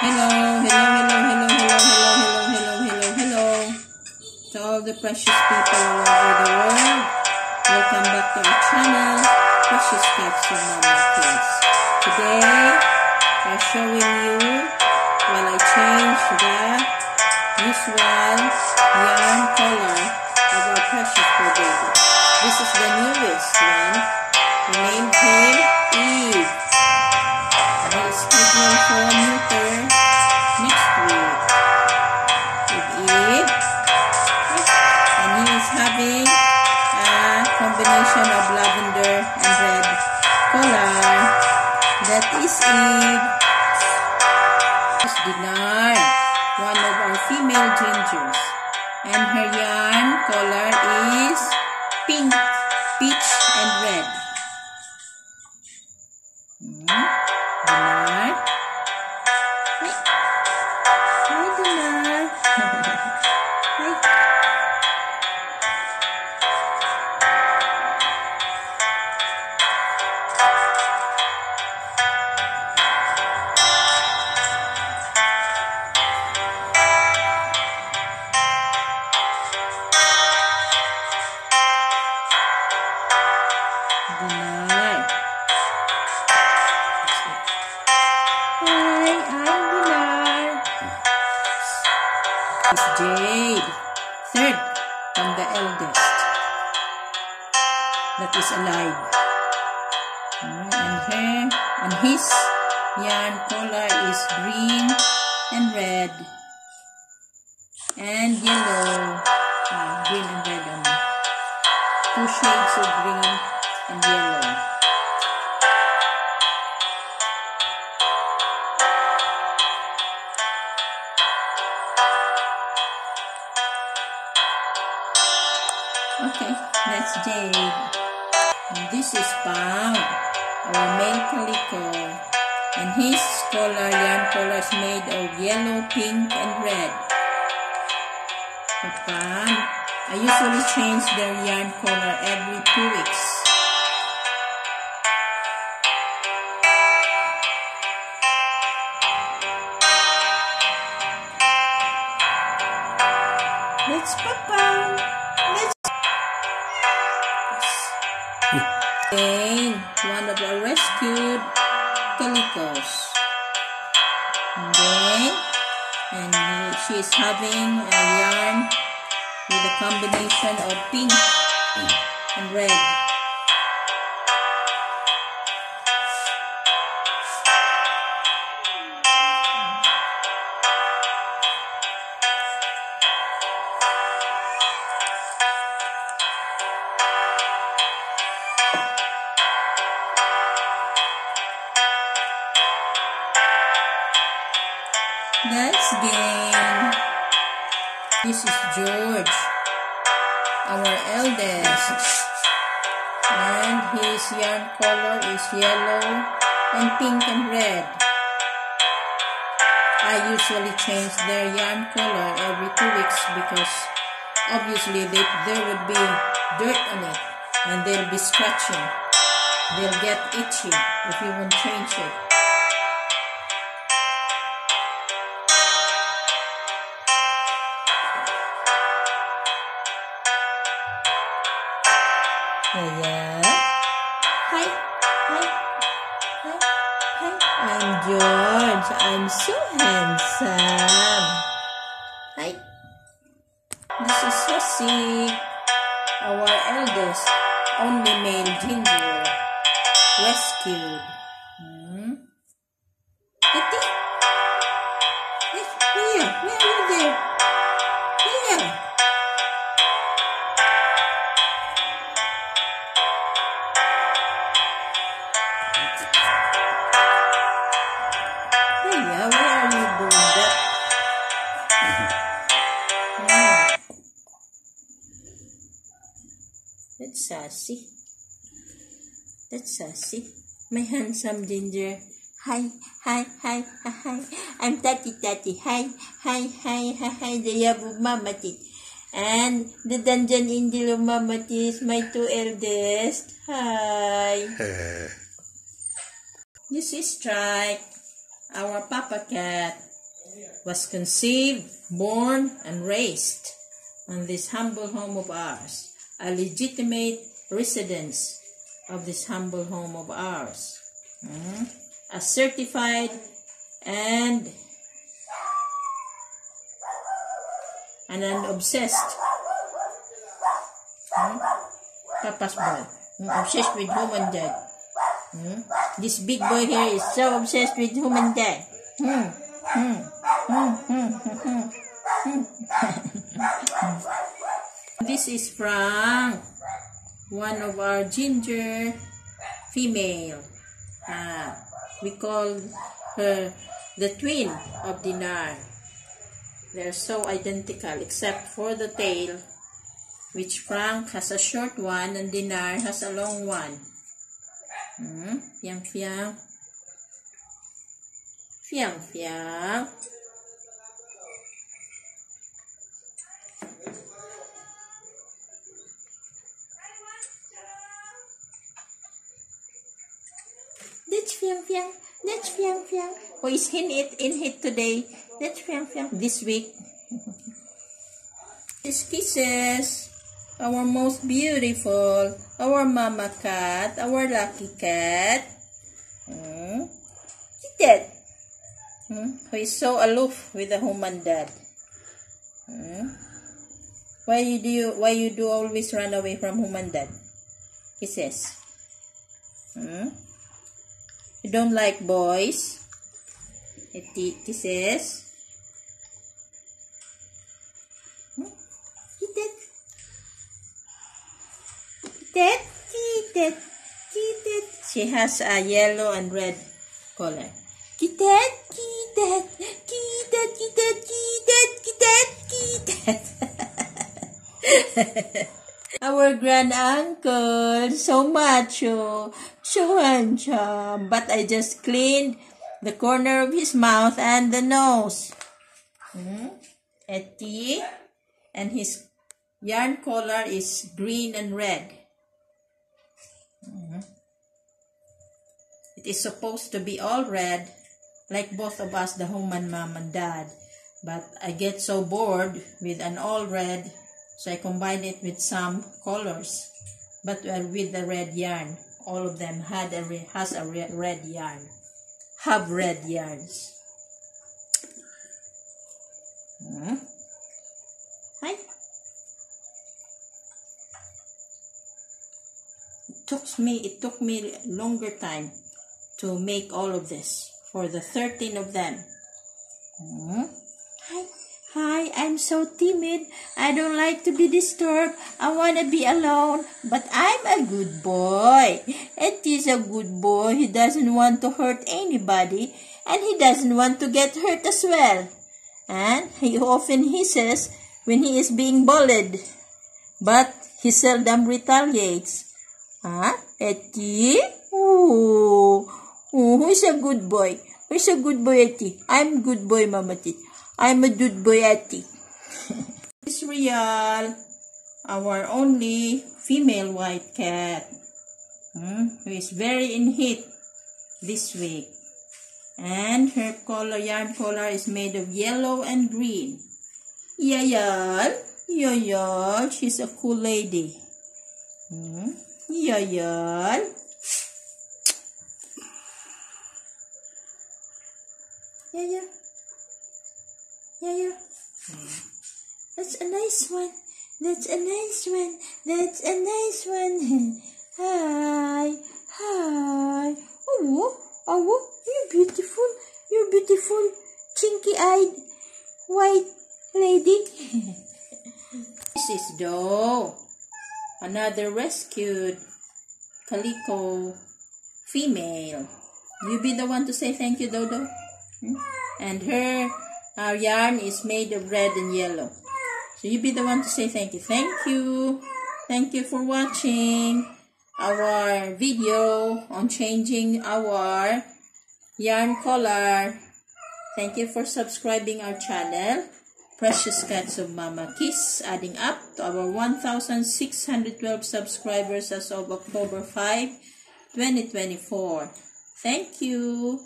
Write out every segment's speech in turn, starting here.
Hello, hello, hello, hello, hello, hello, hello, hello, hello, hello. To all the precious people all over the world, welcome back to our channel, Precious Cats of Mama Kids. Today, I'm showing you while I change the usual yarn color of our precious fur baby. This is the newest one. We named him Eve. And he is scheduled for neuter next week with Eve. And he is having a combination of lavender and red color. That is Eve. This is Dinar, one of our female gingers. And her yarn color is pink, peach, and red. Dinar. Hi. Hi, Dinar. Hi. Dinar. Hi, I'm Dinar. It's Jade, third from the eldest that is alive. And his yarn color is green and red and yellow. Green and red only. Two shades of green and yellow. Okay, that's Jade. And this is Pam, our male calico. And his yarn color is made of yellow, pink, and red. For Pam, I usually change their yarn color every 2 weeks. Let's Papa. Let's one of our rescued calicos. And she is having a yarn with a combination of pink and red. That's Gang. This is George, our eldest. And his yarn color is yellow and pink and red. I usually change their yarn color every 2 weeks because obviously there would be dirt on it and they'll be scratching. They'll get itchy if you won't change it. Yeah. Hi. Hi. Hi. Hi. I'm George. I'm so handsome. Hi. This is Susie, our eldest, only male ginger, rescued. Tati? Here. Where are you there? Here. Yeah, why are you doing that? That's sassy. That's sassy. My handsome ginger. Hi, hi, hi, hi. I'm Tati. Hi, hi, hi, hi, hi. The Yabu Mama Tit. And the Dungeon Angel of Mama Tit is my 2 eldest. Hi. This is Strike, our Papa Cat was conceived, born, and raised on this humble home of ours, a legitimate residence of this humble home of ours, a certified and an obsessed Papa's boy, obsessed with home and dad. This big boy here is so obsessed with home and dad. This is Frank, one of our ginger female. We call her the twin of Dinar. They're so identical except for the tail, which Frank has a short one and Dinar has a long one. Fiang fiang. Fiang fiang. That's fiang fiang. That's fiang fiang. Who is in it today? That's fiang fiang. This week. These kisses. Our most beautiful, our mama cat, our lucky cat. Dad, who is so aloof with the home and dad. Why you do always run away from home and dad? He says. You don't like boys? He says. Kitet. She has a yellow and red color. Kitet. Our grand uncle, so macho, so handsome. But I just cleaned the corner of his mouth and the nose. Etty, and his yarn collar is green and red. It is supposed to be all red, like both of us, the home and mom and dad. But I get so bored with an all red, so I combine it with some colors. But with the red yarn, all of them has a red yarn, have red yarns. Hi. It took me longer time to make all of this for the 13 of them. Hi, I'm so timid. I don't like to be disturbed. I want to be alone. But I'm a good boy. It is a good boy. He doesn't want to hurt anybody. And he doesn't want to get hurt as well. And he often hisses when he is being bullied. But he seldom retaliates. Etty? Who's a good boy? Who's a good boy, Etty? I'm good boy, Mama T. I'm a good boy, Etty. This is Real, our only female white cat, who is very in heat this week. And her yarn collar is made of yellow and green. Yayal, she's a cool lady. Yayal. Yeah. That's a nice one. That's a nice one. Hi. Oh, you're beautiful, chinky-eyed, white lady. This is Doe, another rescued calico female. You be the one to say thank you, Dodo. And her yarn is made of red and yellow. So you be the one to say thank you. Thank you for watching our video on changing our yarn collar. Thank you for subscribing our channel, Precious Cats of Mama Kiss, adding up to our 1,612 subscribers as of October 5, 2024. Thank you.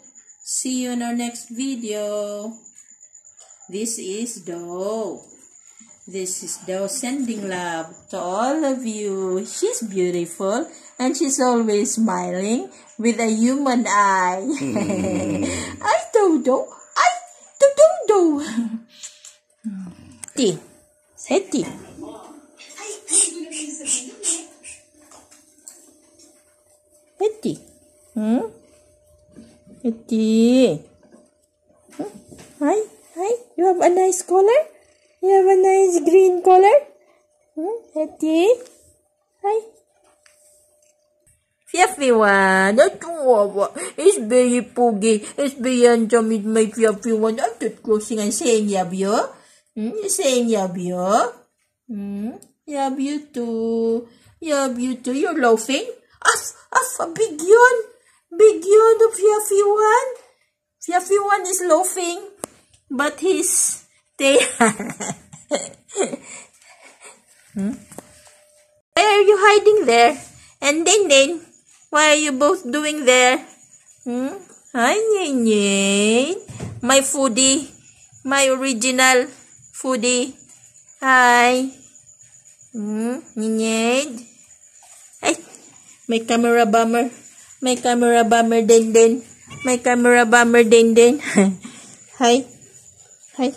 See you in our next video. This is Doe. This is Doe sending love to all of you. She's beautiful and she's always smiling with a human eye. Ay, Dodo. Ay, Dodo. Ti. Say ti. Eti. Eti. Hi. Hi. You have a nice color? You have a nice green color? Eti. Hi. Fluffy one. It's very puggy. It's very handsome with my fluffy one. I'm just closing and saying yabyo. You're saying yabyo. Yabyo too. Yabyo too. You're laughing? A big yawn. Big yawn of Fluffy one. Fluffy one is laughing. But his tail. Why are you hiding there? And then, what are you both doing there? Hi, Nene. My foodie. My original foodie. Hi. Nene. Ay, may camera bomber. My camera bomber, Den. My camera bomber, Den. Hi. Hi.